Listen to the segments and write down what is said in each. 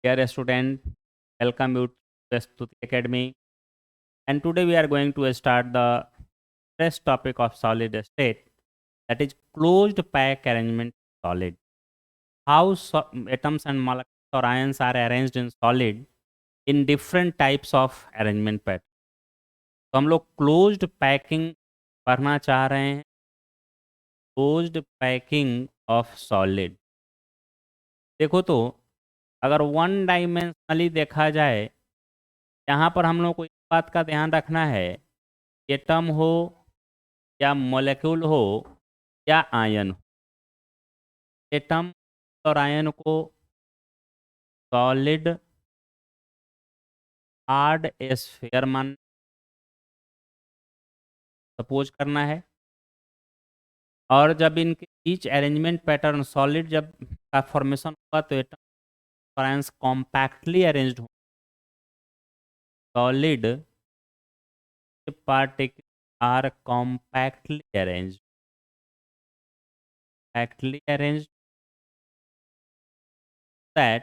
Dear student, welcome you to Stuti Academy. And today we are going to start the first topic of solid state, that is closed pack arrangement solid. How atoms and molecules or ions are arranged in solid in different types of arrangement pattern. तो हम लोग closed packing पढ़ना चाह रहे हैं, closed packing of solid. देखो तो अगर वन डायमेंशनली देखा जाए, यहाँ पर हम लोग को इस बात का ध्यान रखना है, एटम हो या मॉलिक्यूल हो या आयन हो, एटम और आयन को सॉलिड हार्ड स्फीयर मान सपोज करना है। और जब इनके ईच अरेंजमेंट पैटर्न सॉलिड जब का फॉर्मेशन होगा तो एटम और आयंस कॉम्पैक्टली अरेंज्ड हो। Solid particle are compactly arranged that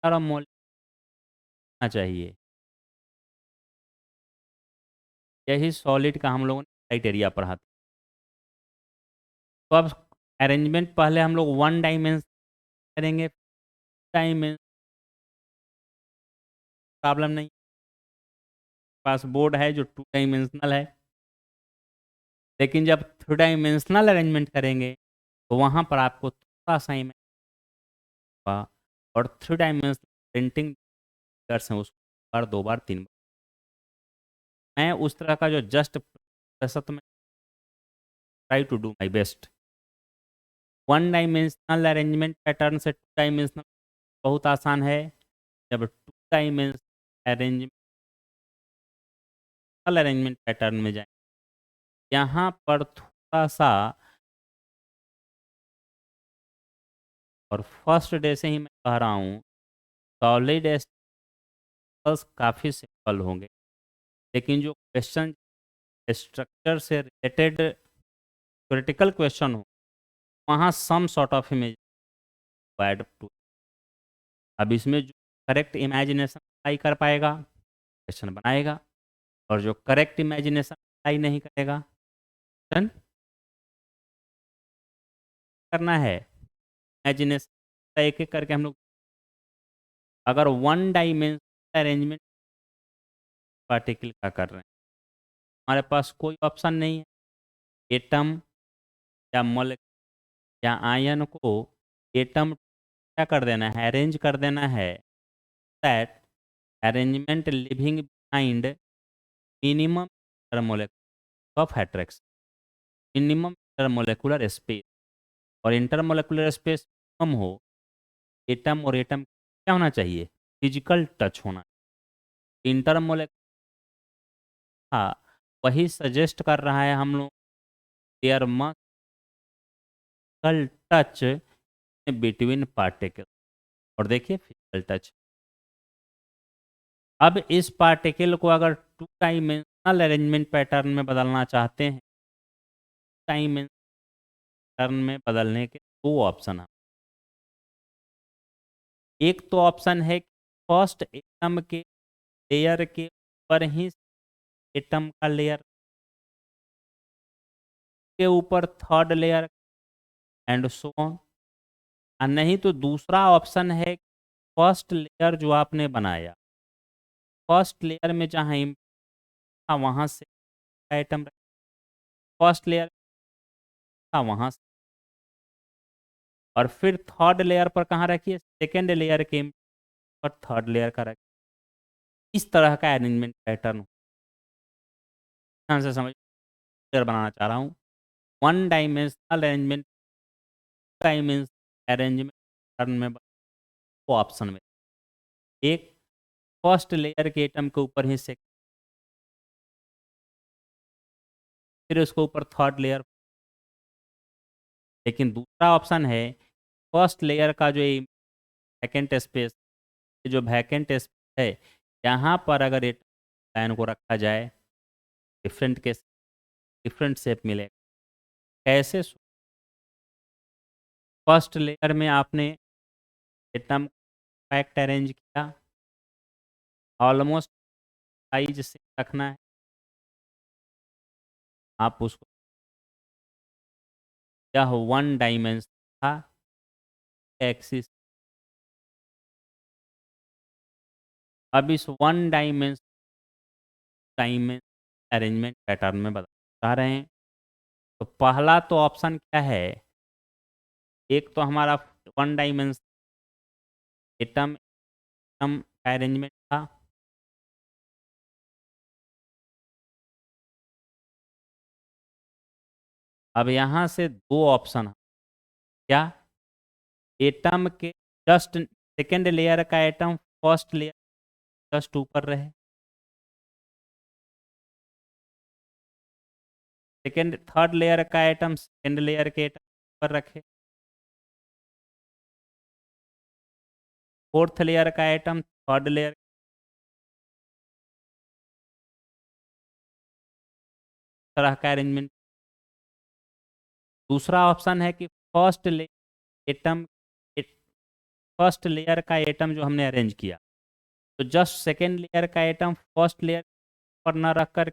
होना चाहिए। यही सॉलिड का हम लोगों ने क्राइटेरिया पढ़ा था। तो अब अरेंजमेंट पहले हम लोग वन डायमेंशन करेंगे, डायमेंशन प्रॉब्लम नहीं, पास बोर्ड है जो 2 डायमेंशनल है। लेकिन जब 3 डायमेंशनल अरेंजमेंट करेंगे तो वहाँ पर आपको थोड़ा सा ही होगा। और 3 डायमेंशनल प्रिंटिंग हैं उसको बार 2 बार 3 बार मैं उस तरह का जो जस्ट प्रतिशत में try to do my best. One dimensional arrangement pattern से 2 डायमेंशनल बहुत आसान है। जब 2 डायमेंशनल अरेंजमेंट पैटर्न में जाए, यहाँ पर थोड़ा सा, और फर्स्ट डे से ही मैं कह रहा हूँ, सॉलिड काफ़ी सिंपल होंगे, लेकिन जो क्वेश्चन स्ट्रक्चर से रिलेटेड क्रिटिकल क्वेश्चन हो, वहाँ some sort of image add to. अब इसमें जो करेक्ट इमेजिनेशन अप्लाई कर पाएगा क्वेश्चन बनाएगा, और जो करेक्ट इमेजिनेशन अप्लाई नहीं करेगा क्वेश्चन करना है। इमेजिनेशन एक एक करके हम लोग, अगर वन डायमेंशनल अरेंजमेंट पार्टिकल का कर रहे हैं, हमारे पास कोई ऑप्शन नहीं है। एटम या मॉलिक्यूल या आयन को एटम क्या कर देना है, अरेंज कर देना है, that arrangement living behind minimum intermolecular of हेट्रिक्स, मिनिमम इंटरमोलेकुलर स्पेस। और इंटरमोलेकुलर स्पेस कम हो, एटम और एटम क्या होना चाहिए, फिजिकल टच होना। इंटरमोलेकुलर हाँ, वही सजेस्ट कर रहा है हम लोग, there must touch between particle. और देखिए फिजिकल टच। अब इस पार्टिकल को अगर 2 डायमेंशनल अरेंजमेंट पैटर्न में बदलना चाहते हैं, डायमेंशन पैटर्न में बदलने के 2 ऑप्शन हैं। एक तो ऑप्शन है कि फर्स्ट एटम के लेयर के ऊपर ही एटम का लेयर के ऊपर third layer and so on. और नहीं तो दूसरा ऑप्शन है, फर्स्ट लेयर जो आपने बनाया, फर्स्ट लेयर में जहाँ था वहाँ से आइटम, फर्स्ट लेयर था वहाँ से, और फिर थर्ड लेयर पर कहाँ रखिए, सेकेंड लेयर के पर थर्ड लेयर का रखिए। इस तरह का अरेंजमेंट पैटर्न ध्यान से समझ बनाना चाह रहा हूँ। वन डायमेंशनल अरेंजमेंट पैटर्न में वो ऑप्शन में एक फर्स्ट लेयर के एटम के ऊपर ही से, फिर उसके ऊपर थर्ड लेयर। लेकिन दूसरा ऑप्शन है, फर्स्ट लेयर का जो वैकेंट स्पेस, जो वैकेंट स्पेस है, यहाँ पर अगर एटम लाइन को रखा जाए, डिफरेंट शेप मिलेगा। कैसे, फर्स्ट लेयर में आपने एटम कॉम्पैक्ट अरेंज किया, ऑलमोस्ट साइज से रखना है आप उसको। यह वन डायमेंशन था, एक्सिस। अब इस वन डायमेंशन अरेंजमेंट पैटर्न में बता रहे हैं। तो पहला तो ऑप्शन क्या है, एक तो हमारा वन डायमेंशन एटम एटम का अरेंजमेंट था, अब यहाँ से दो ऑप्शन है। क्या, एटम के जस्ट सेकेंड लेयर का एटम फर्स्ट लेयर जस्ट ऊपर रहे, सेकेंड थर्ड लेयर का एटम सेकेंड लेयर के एटम पर रखे, फोर्थ लेयर का एटम थर्ड लेयर तरह का अरेंजमेंट। दूसरा ऑप्शन है कि एटम फर्स्ट लेयर का एटम जो हमने अरेंज किया, तो जस्ट सेकेंड लेयर का एटम फर्स्ट लेयर पर न रख कर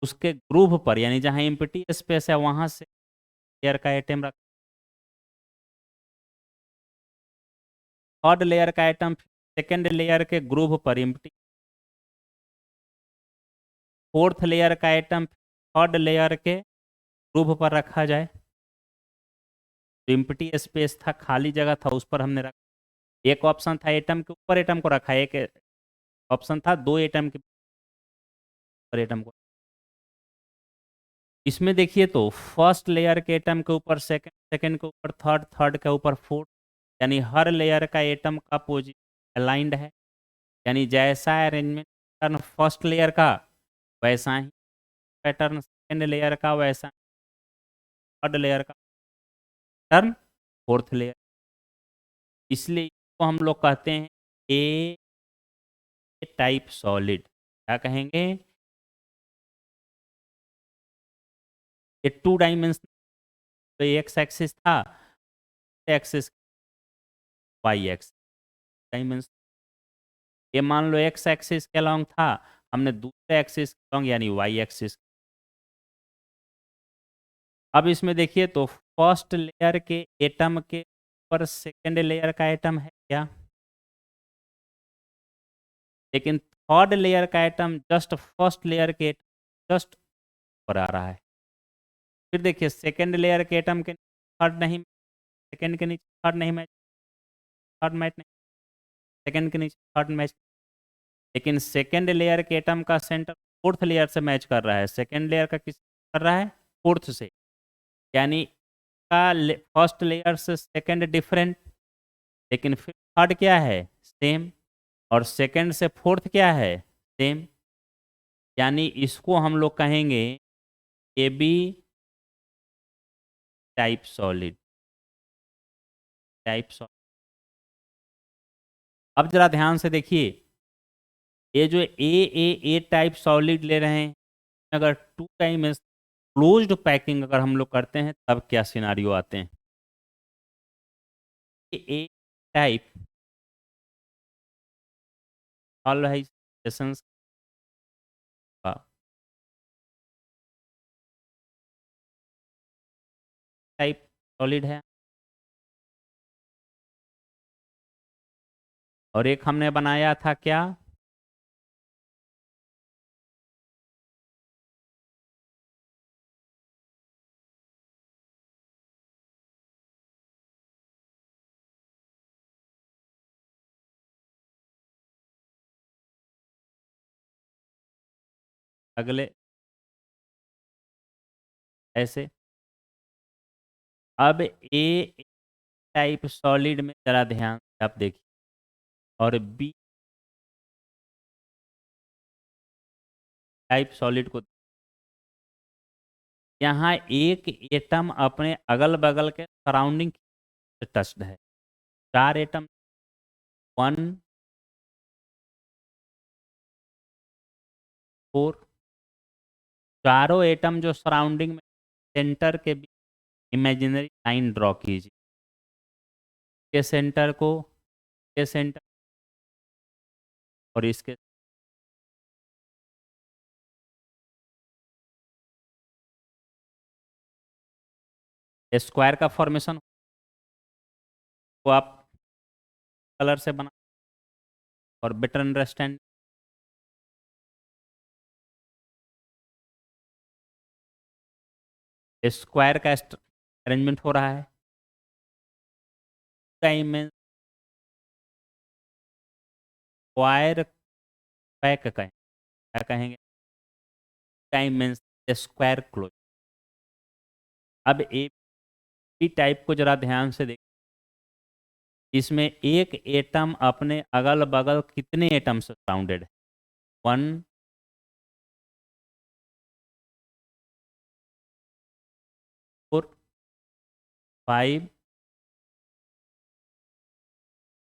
उसके ग्रुप पर, यानी जहां एम्प्टी स्पेस है वहां से लेयर का एटम रख, थर्ड लेयर का एटम सेकेंड लेयर के ग्रुप पर एम्प्टी, फोर्थ लेयर का एटम थर्ड लेयर के ग्रुप पर रखा जाए। तो एम्प्टी स्पेस था, खाली जगह था, उस पर हमने रखा। एक ऑप्शन था एटम के ऊपर एटम को रखा, एक ऑप्शन था दो एटम के ऊपर एटम को। इसमें देखिए तो फर्स्ट लेयर के एटम के ऊपर सेकंड, सेकंड के ऊपर थर्ड, थर्ड के ऊपर फोर्थ, यानी हर लेयर का एटम का पोजीशन अलाइंड है। यानी जैसा अरेंजमेंट पैटर्न फर्स्ट लेयर का, वैसा ही पैटर्न सेकंड लेयर का, वैसा थर्ड लेयर का पैटर्न फोर्थ लेयर। इसलिए इसको हम लोग कहते हैं ए टाइप सॉलिड। क्या कहेंगे, ये टू डायमेंशन, तो एक्स एक्सिस था, एक्सिस वाई एक्स डायमेंशन। ये मान लो एक्स एक्सिस के अलॉन्ग था, हमने दूसरे एक्सिस के अलॉन्ग यानी वाई एक्सिस। अब इसमें देखिए तो फर्स्ट लेयर के एटम के ऊपर सेकेंड लेयर का एटम है क्या, लेकिन थर्ड लेयर का एटम जस्ट फर्स्ट लेयर के जस्ट ऊपर आ रहा है। फिर देखिए सेकेंड लेयर के एटम के थर्ड नहीं, सेकेंड के नीचे थर्ड नहीं मैच, थर्ड मैच नहीं, सेकेंड के नीचे थर्ड मैच, लेकिन सेकेंड लेयर के एटम का सेंटर फोर्थ लेयर से मैच कर रहा है, सेकेंड लेयर का किस कर रहा है, फोर्थ से। यानी का फर्स्ट लेयर से सेकेंड डिफरेंट, लेकिन फिर थर्ड क्या है, सेम, और सेकेंड से फोर्थ क्या है, सेम। यानी इसको हम लोग कहेंगे A B type solid, type solid. अब जरा ध्यान से देखिए, ये जो ए टाइप सॉलिड ले रहे हैं, अगर टू डायमेंशन क्लोज्ड पैकिंग अगर हम लोग करते हैं तब क्या सिनारियो आते हैं। ए टाइप सॉल्यूशंस का टाइप सॉलिड है, और एक हमने बनाया था क्या, अगले ऐसे। अब ए टाइप सॉलिड में जरा ध्यान से आप देखिए, और बी टाइप सॉलिड को, यहाँ एक एटम अपने अगल बगल के सराउंडिंग से टच्ड है, चार एटम, वन फोर, चारों एटम जो सराउंडिंग में सेंटर के बीच इमेजिनरी लाइन ड्रॉ कीजिए, के सेंटर को के सेंटर और इसके स्क्वायर का फॉर्मेशन को आप कलर से बना और बेटर अंडरस्टैंड स्क्वायर का अरेंजमेंट हो रहा है डायमेंशन स्क्वायर पैक कहें क्या कहेंगे डायमेंशन स्क्वायर क्लोज। अब ए बी टाइप को जरा ध्यान से देख इसमें एक एटम अपने अगल बगल कितने एटम से सराउंडेड है 1 4 5।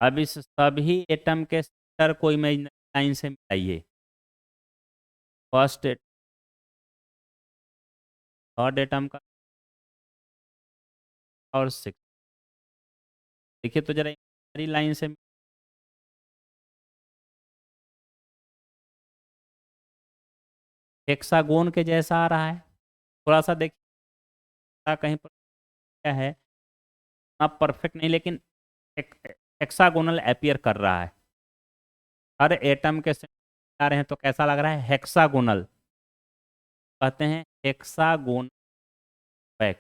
अब इस सभी एटम के सेंटर को इमेजिनरी लाइन से मिलाइए फर्स्ट थर्ड एटम का और 6 देखिए तो जरा इमेजिनरी लाइन से हेक्सागोन के जैसा आ रहा है थोड़ा सा देखिए कहीं पर क्या है आप परफेक्ट नहीं लेकिन हेक्सागोनल अपीयर कर रहा है हर एटम के सेंटर आ रहे हैं तो कैसा लग रहा है हेक्सागोनल कहते हैं हेक्सागोन पैक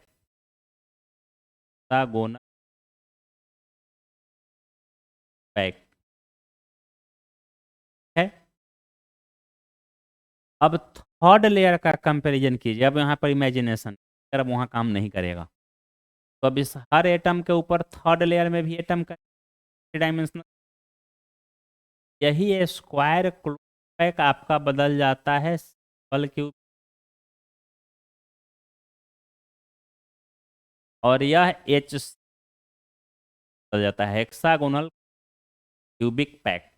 हेक्सागोनल पैक है। अब थर्ड लेयर का कंपैरिजन कीजिए अब यहाँ पर इमेजिनेशन अब वहाँ काम नहीं करेगा तो अब इस हर एटम के ऊपर थर्ड लेयर में भी एटम का डायमेंशनल यही है स्क्वायर पैक आपका बदल जाता है बल क्यूब और यह एच बदल जाता है हेक्सागोनल क्यूबिक पैक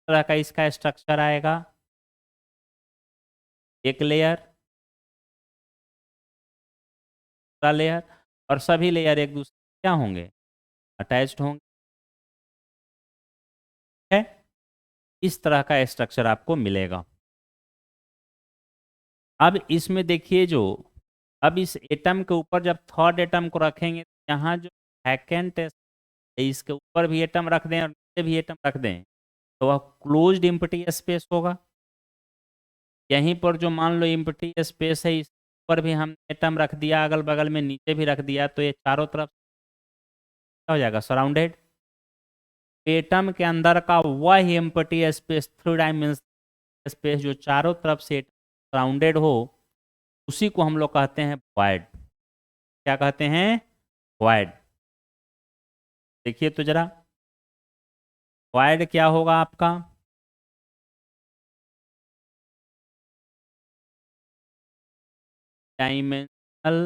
तरह का इसका स्ट्रक्चर आएगा एक लेयर दूसरा लेयर और सभी लेयर एक दूसरे क्या होंगे अटैच्ड होंगे है इस तरह का स्ट्रक्चर आपको मिलेगा। अब इसमें देखिए जो अब इस एटम के ऊपर जब थर्ड एटम को रखेंगे यहाँ जो वैकेंट है इसके ऊपर भी एटम रख दें और नीचे भी एटम रख दें तो वह क्लोज्ड एम्प्टी स्पेस होगा। यहीं पर जो मान लो एम्प्टी स्पेस है इस पर भी हम एटम रख दिया अगल बगल में नीचे भी रख दिया तो ये चारों तरफ क्या हो जाएगा सराउंडेड। एटम के अंदर का वह empty space three dimensional space जो चारों तरफ से सराउंडेड हो उसी को हम लोग कहते हैं वॉइड। क्या कहते हैं वॉइड। देखिए तो जरा वॉइड क्या होगा आपका dimensional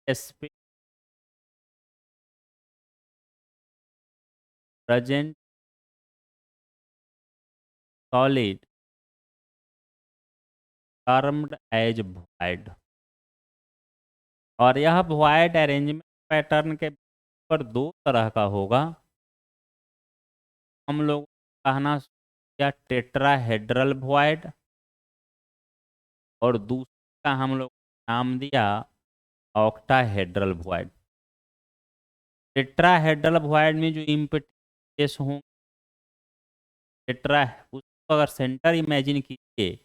space present solid termed as void और यह वॉइड अरेंजमेंट पैटर्न के पर दो तरह का होगा हम लोग कहना या टेट्राहेड्रल वॉइड और दूसरा हम लोग नाम दिया ऑक्टाहेड्रल वॉइड। टेट्राहेड्रल वॉइड में जो इम्पेटेस हों टेट्रा उसको अगर सेंटर इमेजिन कीजिए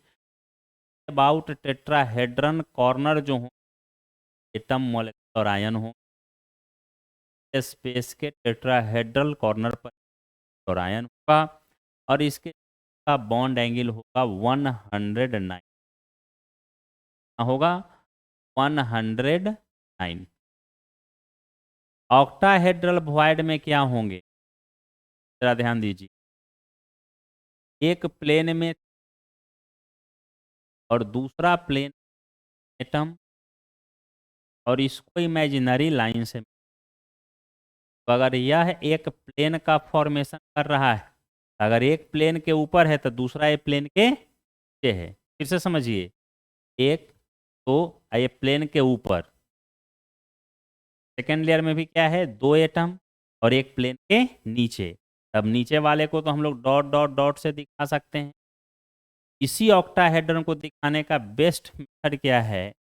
अबाउट टेट्राहेड्रन कॉर्नर जो हो एटम मॉलिक्यूल और आयन हो स्पेस के टेट्राहेड्रल कॉर्नर पर और आयन होगा और इसके का बॉन्ड एंगल होगा 109 होगा 109। ऑक्टाहेड्रल वॉइड में क्या होंगे जरा ध्यान दीजिए एक प्लेन में और दूसरा प्लेन एटम और इसको इमेजिनरी लाइन से तो अगर यह एक प्लेन का फॉर्मेशन कर रहा है अगर एक प्लेन के ऊपर है तो दूसरा एक प्लेन के नीचे है फिर से समझिए एक तो ये प्लेन के ऊपर सेकेंड लेयर में भी क्या है, 2 एटम और एक प्लेन के नीचे। तब नीचे वाले को तो हम लोग डॉट डॉट डॉट से दिखा सकते हैं। इसी ऑक्टाहेड्रन को दिखाने का बेस्ट मेथड क्या है,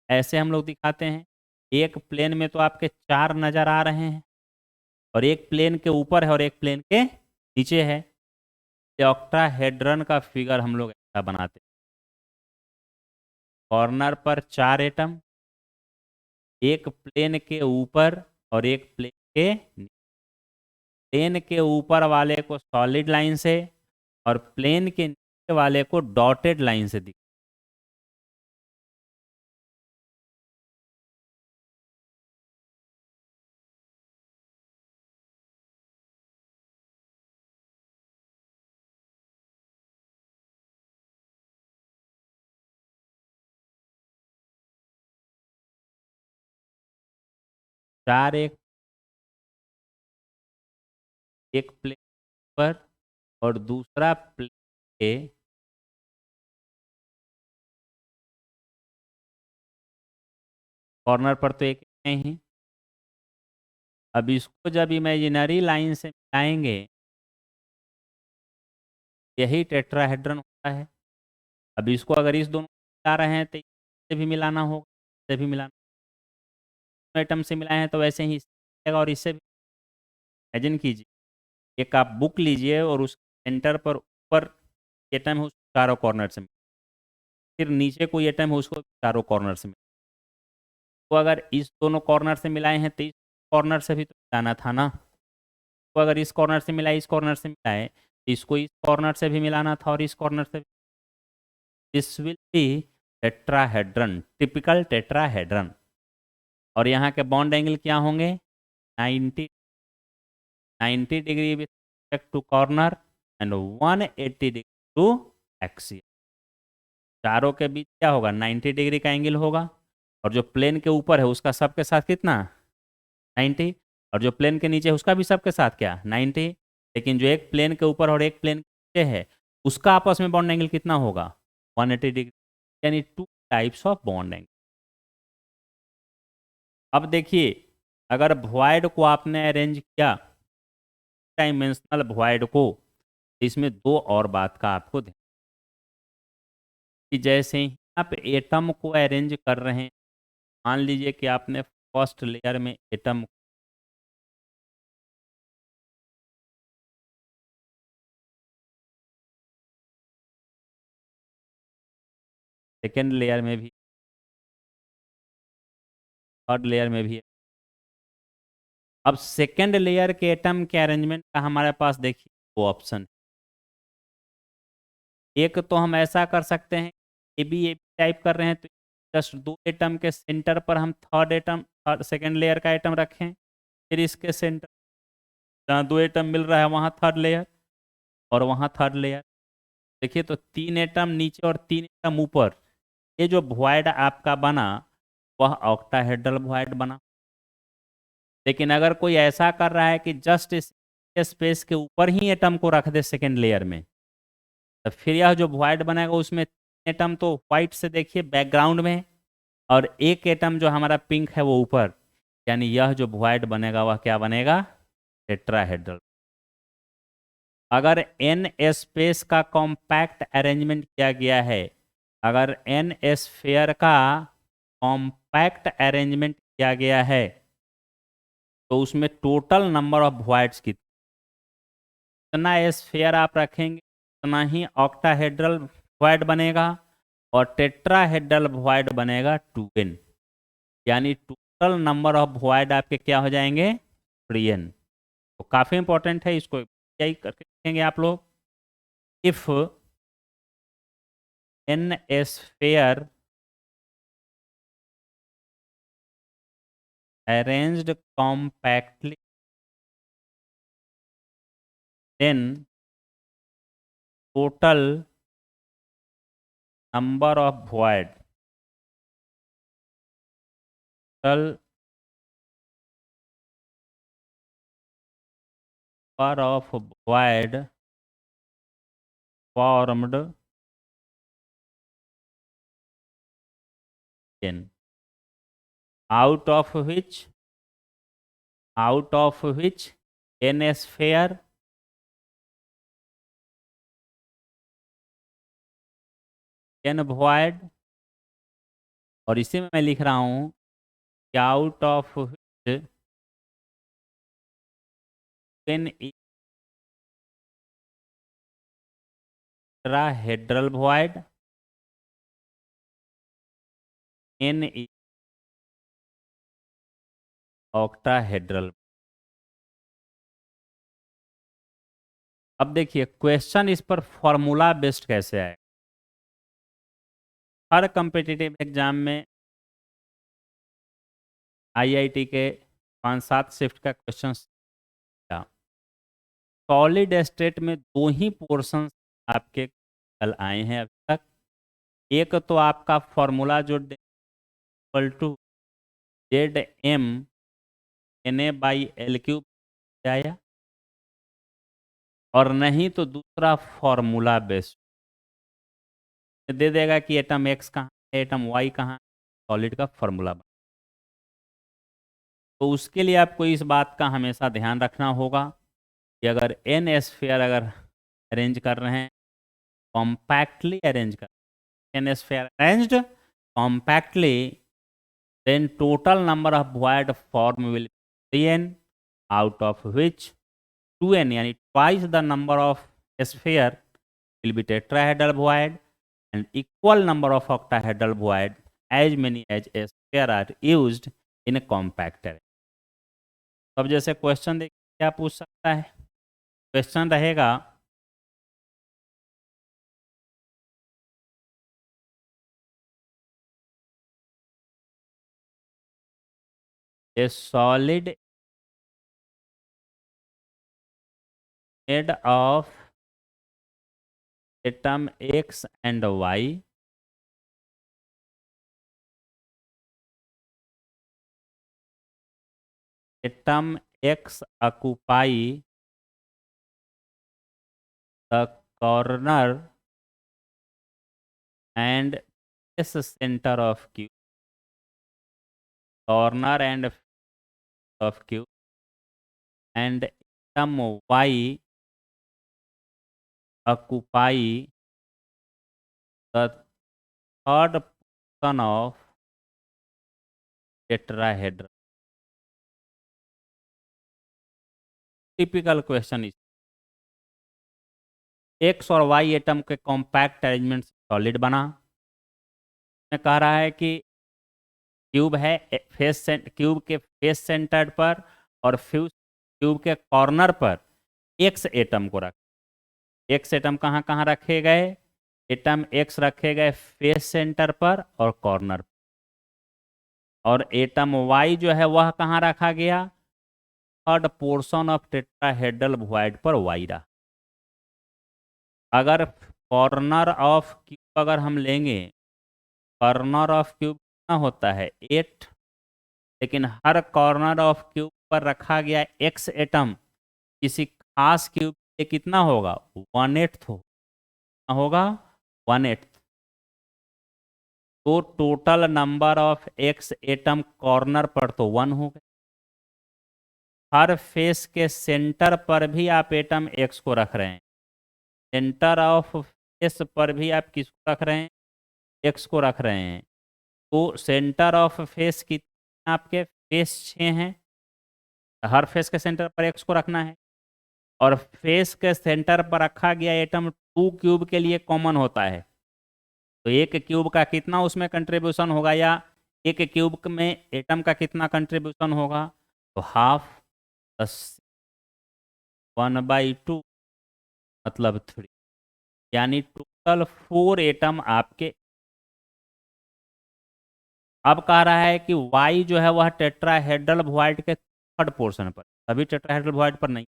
ऐसे हम लोग दिखाते हैं। एक प्लेन में तो आपके 4 नज़र आ रहे हैं और एक प्लेन के ऊपर है और एक प्लेन के नीचे है। ऑक्टाहेड्रन का फिगर हम लोग ऐसा बनाते हैं, कॉर्नर पर 4 एटम, एक प्लेन के ऊपर और एक प्लेन के नीचे। प्लेन के ऊपर वाले को सॉलिड लाइन से और प्लेन के नीचे वाले को डॉटेड लाइन से दिख। चार एक प्लेन पर और दूसरा प्लेन के कॉर्नर पर तो एक है ही। अब इसको जब इमेजिनरी लाइन से मिलाएंगे, यही टेट्राहेड्रन होता है। अब इसको अगर इस दोनों मिला रहे हैं तो इससे भी मिलाना होगा, इससे भी मिलाना, आइटम से मिलाए हैं तो वैसे ही इससे मिलेगा और इससे भी। इमेजिन कीजिए, एक आप बुक लीजिए और उस सेंटर पर ऊपर एटम है, उसको चारों कॉर्नर से फिर नीचे कोई एटम है, उसको चारों कॉर्नर से तो अगर इस दोनों कॉर्नर से मिलाए हैं तो इस कॉर्नर से भी तो मिलाना था ना। तो अगर इस कॉर्नर से मिलाए, इस कॉर्नर से मिलाए, तो इसको इस कॉर्नर से भी मिलाना था और इस कॉर्नर से भी। This will be tetrahedron, typical tetrahedron. और यहाँ के बॉन्ड एंगल क्या होंगे, 90 degree with respect to corner and 180 degree to axial. चारों के बीच क्या होगा, 90 डिग्री का एंगल होगा। और जो प्लेन के ऊपर है उसका सबके साथ कितना, 90। और जो प्लेन के नीचे है उसका भी सबके साथ क्या, 90। लेकिन जो एक प्लेन के ऊपर और एक प्लेन के नीचे है उसका आपस में बॉन्ड एंगल कितना होगा, 180 डिग्री। यानी 2 टाइप्स ऑफ बॉन्ड एंगल। अब देखिए, अगर वॉइड को आपने अरेंज किया, डायमेंशनल वॉइड को, तो इसमें 2 और बात का आपको ध्यान, कि जैसे ही आप एटम को अरेंज कर रहे हैं, मान लीजिए कि आपने फर्स्ट लेयर में एटम, सेकेंड लेयर में भी, थर्ड लेयर में भी। अब सेकेंड लेयर के एटम के अरेंजमेंट का हमारे पास देखिए 2 ऑप्शन। एक तो हम ऐसा कर सकते हैं, ए बी टाइप कर रहे हैं तो जस्ट 2 एटम के सेंटर पर हम थर्ड एटम, सेकेंड लेयर का एटम रखें। फिर इसके सेंटर जहाँ 2 एटम मिल रहा है वहाँ थर्ड लेयर और वहाँ थर्ड लेयर। देखिए तो 3 एटम नीचे और 3 एटम ऊपर, ये जो वॉइड आपका बना वह ऑक्टाहेड्रल वॉइड बना। लेकिन अगर कोई ऐसा कर रहा है कि जस्ट इस स्पेस के ऊपर ही एटम को रख दे सेकेंड लेयर में, तो फिर यह जो वॉइड बनेगा उसमें एटम तो व्हाइट से देखिए बैकग्राउंड में, और एक एटम जो हमारा पिंक है वो ऊपर। यानी यह जो वॉइड बनेगा वह क्या बनेगा, टेट्राहेड्रल। अगर एन स्पेस का कॉम्पैक्ट अरेंजमेंट किया गया है, अगर एन स्फेयर का कॉम्पैक्ट अरेंजमेंट किया गया है, तो उसमें टोटल नंबर ऑफ वॉइड्स कितना स्फेयर आप रखेंगे उतना ही ऑक्टाहेड्रल वॉइड बनेगा और टेट्राहेड्रल वॉइड बनेगा 2n। यानी टोटल नंबर ऑफ वॉइड आपके क्या हो जाएंगे, 3n। तो काफ़ी इंपॉर्टेंट है, इसको क्या ही करके लिखेंगे आप लोग। If n sphere arranged compactly, then total number of void, total number of void formed in, out of which out of which n sphere n void, और इसी में मैं लिख रहा हूँ कि out of which n tetrahedral void, n octahedral। अब देखिए क्वेश्चन इस पर फॉर्मूला बेस्ड कैसे आए। हर कम्पिटिटिव एग्जाम में आईआईटी के 5-7 शिफ्ट का क्वेश्चन था। सॉलिड स्टेट में दो ही पोर्शन आपके कल आए हैं अभी तक। एक तो आपका फॉर्मूला जो equal to Z M N A by L cube आया, और नहीं तो दूसरा फॉर्मूला बेस्ड दे देगा कि एटम एक्स कहाँ है, एटम वाई कहाँ है, सॉलिड का फॉर्मूला। तो उसके लिए आपको इस बात का हमेशा ध्यान रखना होगा कि अगर एन स्फीयर अगर अरेंज कर रहे हैं, कॉम्पैक्टली अरेंज कर, n sphere arranged compactly, then total number of void form will be 3n, out of which 2n यानी twice the number of sphere will be tetrahedral void and equal number of octahedral void as many as a sphere are used in a compact array। अब जैसे question देखिए क्या पूछ सकता है। Question रहेगा a solid made of atom x and y atom x occupy the corner and s center of Q, corner and of Q, and atom y occupy the third portion of tetrahedron। Typical question इस x और Y atom के compact arrangement solid बना। मैं कह रहा है कि cube है क्यूब के फेस सेंटर्ड पर और फ्यूज क्यूब के कॉर्नर पर एक्स एटम को रख। एक्स एटम कहाँ कहाँ रखे गए, एटम एक्स रखे गए फेस सेंटर पर और कॉर्नर, और एटम वाई जो है वह कहाँ रखा गया, third portion of tetrahedral void पर वाई रहा। अगर कॉर्नर ऑफ क्यूब अगर हम लेंगे, कॉर्नर ऑफ क्यूब कितना होता है 8, लेकिन हर कॉर्नर ऑफ क्यूब पर रखा गया एक्स एटम किसी खास क्यूब पे कितना होगा 1/8 होगा 1/8। तो total number of x atom corner पर तो 1 हो गए। हर फेस के सेंटर पर भी आप एटम एक्स को रख रहे हैं, सेंटर ऑफ फेस पर भी आप किसको रख रहे हैं, एक्स को रख रहे हैं। तो सेंटर ऑफ फेस कितने आपके फेस 6 हैं, हर फेस के सेंटर पर एक्स को रखना है, और फेस के सेंटर पर रखा गया एटम 2 क्यूब के लिए कॉमन होता है। तो एक क्यूब का कितना उसमें कंट्रीब्यूशन होगा, या एक क्यूब में एटम का कितना कंट्रीब्यूशन होगा, तो हाफ 1/2 मतलब 3, यानी टोटल 4 एटम आपके। अब कह रहा है कि y जो है वह टेट्राहेड्रल वॉइड के थर्ड पोर्शन पर, अभी टेट्राहेड्रल वॉइड पर नहीं।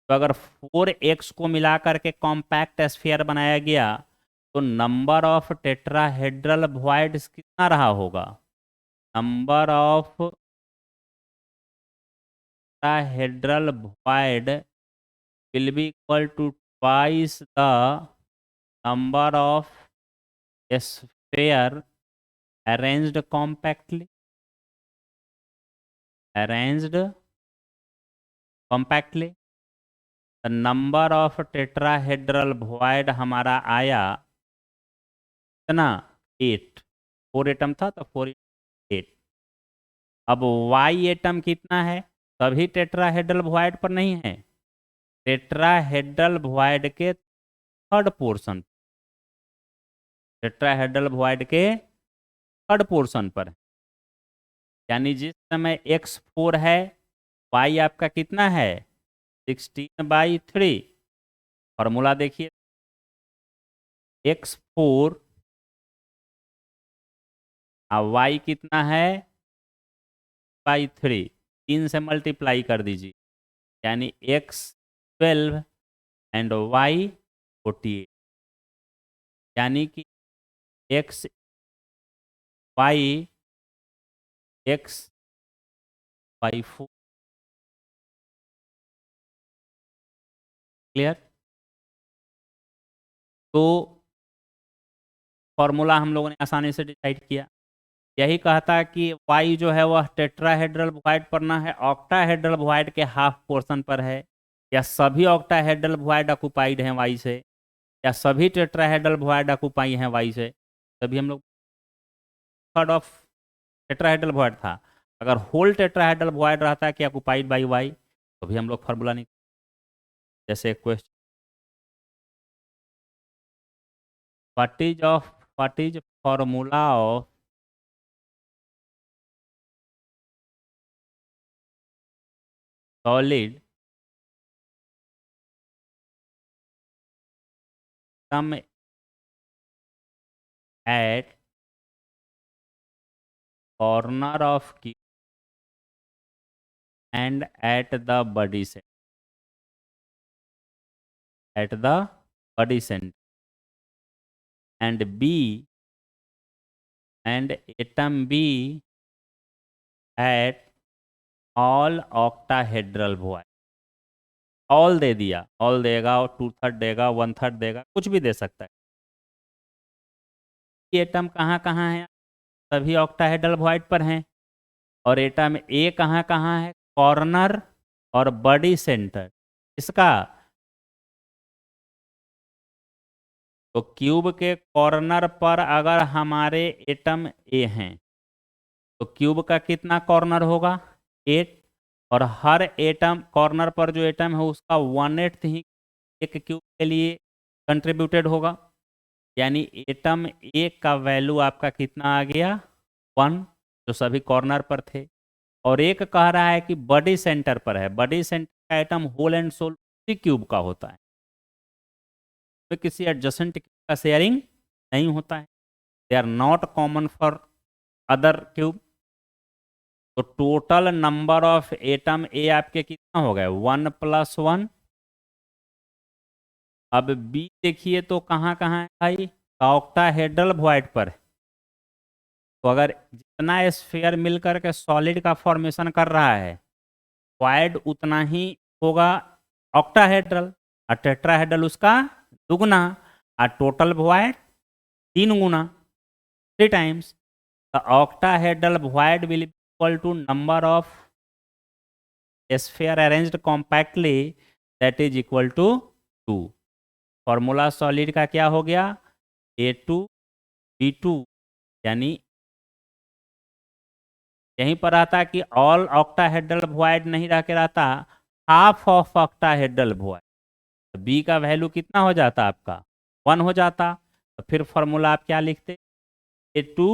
तो अगर 4x को मिलाकर के कॉम्पैक्ट स्फीयर बनाया गया तो नंबर ऑफ टेट्राहेड्रल वॉइड्स कितना रहा होगा, number of tetrahedral void will be equal to twice the number of sphere arranged compactly, arranged compactly the number of tetrahedral void हमारा आया कितना 8, 4 एटम था तो 4 8। अब वाई एटम कितना है, सभी टेट्राहेड्रल वॉइड पर नहीं है, टेट्राहेड्रल वॉइड के थर्ड पोर्शन, टेट्राहेड्रल वॉइड के थर्ड पोर्शन पर है। यानी जिस समय x4 है, y आपका कितना है 16/3। फॉर्मूला देखिए, x4 और y कितना है 3, 3 से मल्टीप्लाई कर दीजिए, यानी x 12 एंड y 48, यानी कि x y x y 4। Clear? तो फॉर्मूला हम लोगों ने आसानी से डिसाइड किया। यही कहता है कि y जो है वह टेट्राहेड्रल वॉइड पर ना है, ऑक्टाहेड्रल वॉइड के हाफ पोर्शन पर है, या सभी ऑक्टाहेड्रल वॉइड ऑक्युपाइड हैं y से, या सभी टेट्राहेड्रल वॉइड ऑक्युपाई हैं y से। तभी हम लोग थर्ड ऑफ टेट्राहेड्रल वॉइड था। अगर होल टेट्राहेड्रल वॉइड रहता है कि ऑक्युपाइड बाई y, तो भी हम लोग फार्मूला नहीं। जैसे question what is formula of solid some at corner of cube and at the body center, at the body center, and B and atom B at all octahedral void। All they दिया, all देगा और 2/3 देगा, 1/3 देगा, कुछ भी दे सकता है। ये एटम कहाँ कहाँ है, सभी ऑक्टाहेड्रल वॉइड पर हैं, और एटम ए कहाँ कहाँ है, कॉर्नर और बॉडी सेंटर इसका। तो क्यूब के कॉर्नर पर अगर हमारे एटम ए हैं, तो क्यूब का कितना कॉर्नर होगा 8, और हर एटम कॉर्नर पर जो एटम है उसका 1/8 ही एक क्यूब के लिए कंट्रीब्यूटेड होगा। यानी एटम ए का वैल्यू आपका कितना आ गया 1, जो सभी कॉर्नर पर थे। और एक कह रहा है कि बॉडी सेंटर पर है, बॉडी सेंटर का एटम होल एंड सोल उसी क्यूब का होता है, तो किसी एडजेसेंट का शेयरिंग नहीं होता है, they are not common for other cube. तो total number of atom A आपके कितना हो गए 1 + 1। अब बी देखिए तो कहाँ कहाँ है भाई, ऑक्टाहेड्रल वॉइड पर है। तो अगर जितना स्फीयर मिलकर के सॉलिड का फॉर्मेशन कर रहा है, वॉइड उतना ही होगा ऑक्टाहेड्रल, और टेट्राहेड्रल उसका दुगना, और टोटल वॉइड 3 गुना, 3 times. The octahedral void will equal to number of sphere arranged compactly, that is equal to 2। Formula solid का क्या हो गया A2B2, यानी यहीं पर आता कि ऑल ऑक्टाहेड्रल वॉइड नहीं रह के रहता half of octahedral void. B का वैल्यू कितना हो जाता आपका 1 हो जाता। तो फिर फॉर्मूला आप क्या लिखते A2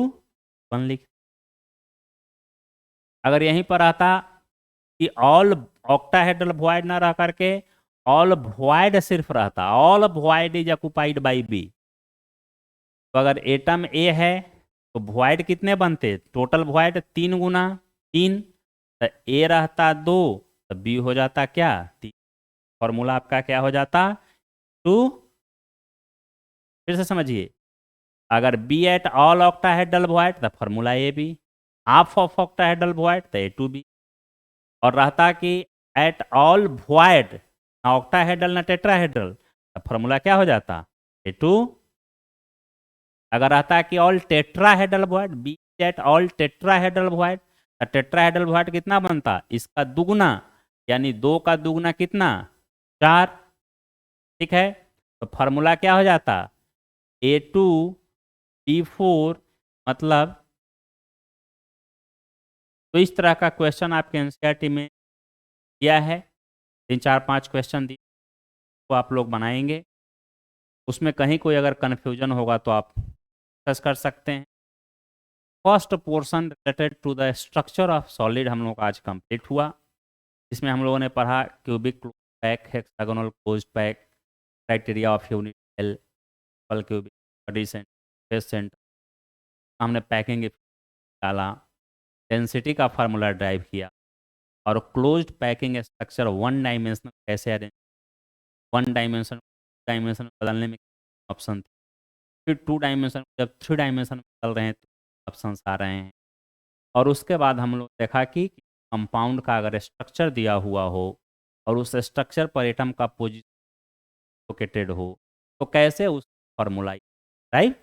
1 लिखते। अगर यहीं पर आता कि ऑल ऑक्टाहेड्रल वॉइड ना रह करके ऑल वॉइड सिर्फ रहता, all void is occupied by B, तो अगर एटम ए है तो वॉइड कितने बनते, टोटल वॉइड 3 गुना 3, तो ए रहता 2, तो बी हो जाता क्या 3। फॉर्मूला आपका क्या हो जाता 2। फिर से समझिए, अगर B at all octahedral void तो formula A B, half of octahedral void तो A2B, और रहता कि एट ऑल वॉइड ना ऑक्टाहेड्रल ना टेट्राहेड्रल, तो फॉर्मूला क्या हो जाता A2। अगर रहता कि all tetrahedral void, B at all tetrahedral void, तो टेट्राहेड्रल वॉइड कितना बनता इसका दुगना, यानी 2 का दुगना कितना, 4। ठीक है, तो फॉर्मूला क्या हो जाता, A2B4 मतलब। तो इस तरह का क्वेश्चन आपके एनसीईआरटी में दिया है, 3 4 5 क्वेश्चन दिए, तो आप लोग बनाएंगे। उसमें कहीं कोई अगर कन्फ्यूजन होगा तो आप डिस्कस कर सकते हैं। First portion related to the structure of solid हम लोग का आज कंप्लीट हुआ। इसमें हम लोगों ने पढ़ा cubic close pack, hexagonal closed pack, criteria of unit cell, पल cubic, body center, face center, हमने पैकिंग डाला, डेंसिटी का फार्मूला ड्राइव किया, और क्लोज्ड पैकिंग स्ट्रक्चर 1 डायमेंशनल कैसे अरेंज, 1 डायमेंशन डायमेंशन बदलने में ऑप्शन थे, फिर 2 डायमेंशन, जब 3 डायमेंशन बदल रहे हैं तो ऑप्शंस आ रहे हैं। और उसके बाद हम लोग देखा कि कंपाउंड का अगर स्ट्रक्चर दिया हुआ हो और उस स्ट्रक्चर पर एटम का पोजीशन लोकेटेड हो तो कैसे उस फॉर्मूला, राइट।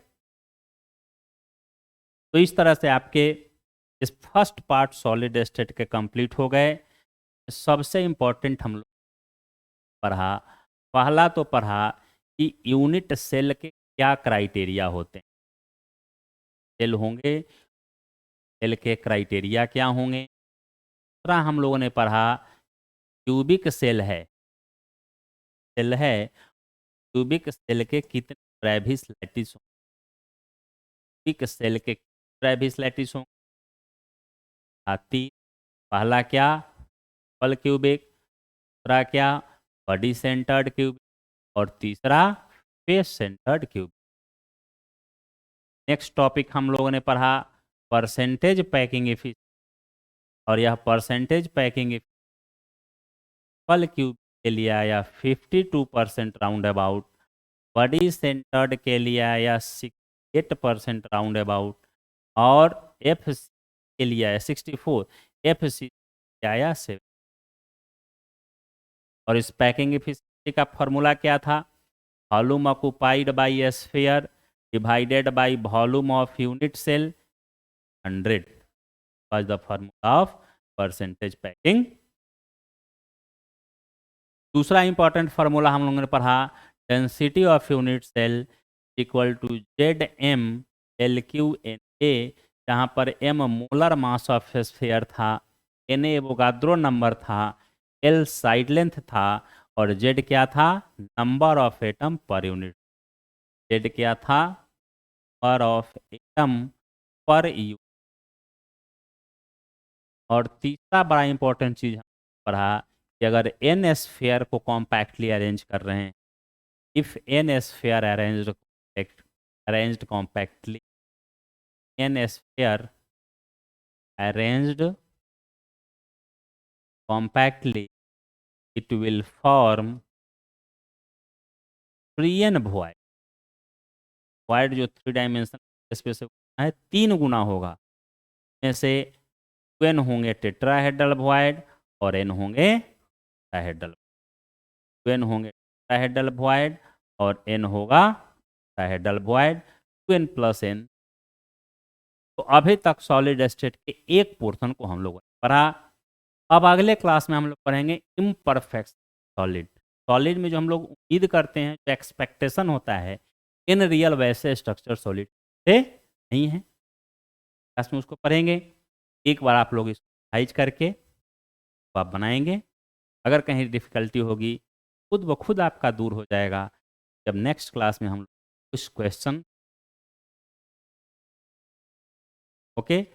तो इस तरह से आपके इस फर्स्ट पार्ट सॉलिड स्टेट के कंप्लीट हो गए। सबसे इम्पोर्टेंट हम लोग पढ़ा, पहला तो पढ़ा कि यूनिट सेल के क्या क्राइटेरिया होते हैं, सेल होंगे, सेल के क्राइटेरिया क्या होंगे। दूसरा हम लोगों ने पढ़ा क्यूबिक सेल है, सेल है, क्यूबिक सेल के कितने ट्रेविस लैटिस होंगे, क्यूबिक सेल के ट्रेविस लैटिस होंगे, पहला क्या, पल क्यूबिक, दूसरा क्या, बॉडी सेंटर्ड क्यूबिक, और तीसरा face centred cubic. Next topic हम लोगों ने पढ़ा परसेंटेज पैकिंग इफिशिएंसी, और यह परसेंटेज पैकिंग पल क्यूब के लिए आया 52% राउंड अबाउट, बॉडी सेंटर्ड के लिए आया 68% राउंड अबाउट, और एफ के लिए आया 64, एफ सी आया 7। और इस पैकिंग इफिशिएंसी का फॉर्मूला क्या था, volume occupied by sphere divided by volume of unit cell 100 was the formula of percentage packing. दूसरा इंपॉर्टेंट फार्मूला हम लोगों ने पढ़ा density of unit cell equal to ZM LQ_NA, जहाँ पर M molar mass of sphere था, NA Avogadro number था, L side length था, और Z क्या था, number of atom per unit. Z क्या था, number of atom per unit. और तीसरा बड़ा इंपॉर्टेंट चीज हम पढ़ा कि अगर n स्फीयर को कॉम्पैक्टली अरेंज कर रहे हैं, if n sphere arranged compactly, n sphere arranged compactly, it will form free n void, void जो 3 डायमेंशन स्पेस है 3 गुना होगा, में से n होंगे टेट्राहेड्रल void और n होंगे डायहेड्रल, n होंगे डायहेड्रल void और n होगा डायहेड्रल void, 2n + n। तो अभी तक सॉलिड स्टेट के एक पोर्शन को हम लोगों ने पढ़ा। अब अगले क्लास में हम लोग पढ़ेंगे इम्परफेक्ट सॉलिड। सॉलिड में जो हम लोग उम्मीद करते हैं, जो एक्सपेक्टेशन होता है, इन रियल वैसे स्ट्रक्चर सॉलिड से नहीं है। क्लास में उसको पढ़ेंगे। एक बार आप लोग इसको रिवाइज करके तो आप बनाएंगे। अगर कहीं डिफिकल्टी होगी खुद ब खुद आपका दूर हो जाएगा जब नेक्स्ट क्लास में हम लोग कुछ क्वेश्चन, ओके।